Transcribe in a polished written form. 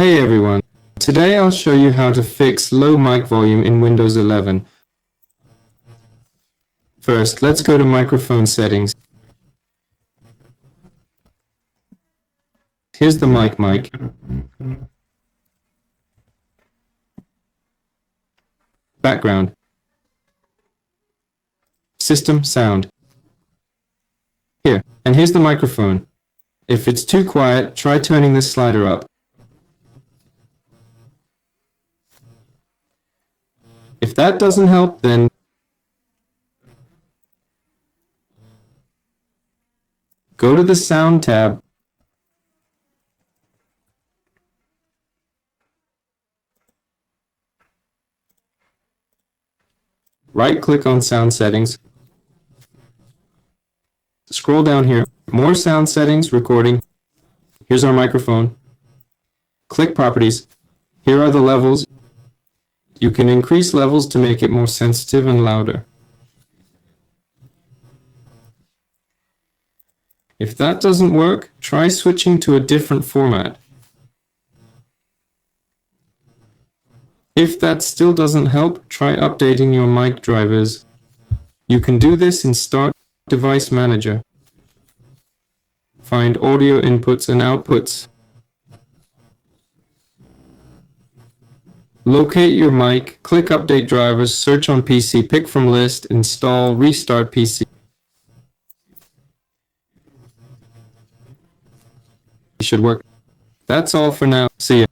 Hey everyone, today I'll show you how to fix low mic volume in Windows 11. First, let's go to microphone settings. Here's the mic. Background. System sound. Here, and here's the microphone. If it's too quiet, try turning this slider up. If that doesn't help, then go to the Sound tab. Right-click on Sound Settings. Scroll down here. More sound settings, recording. Here's our microphone. Click Properties. Here are the levels. You can increase levels to make it more sensitive and louder. If that doesn't work, try switching to a different format. If that still doesn't help, try updating your mic drivers. You can do this in Start Device Manager. Find audio inputs and outputs. Locate your mic, click Update Drivers, search on PC, pick from list, install, restart PC. It should work. That's all for now. See ya.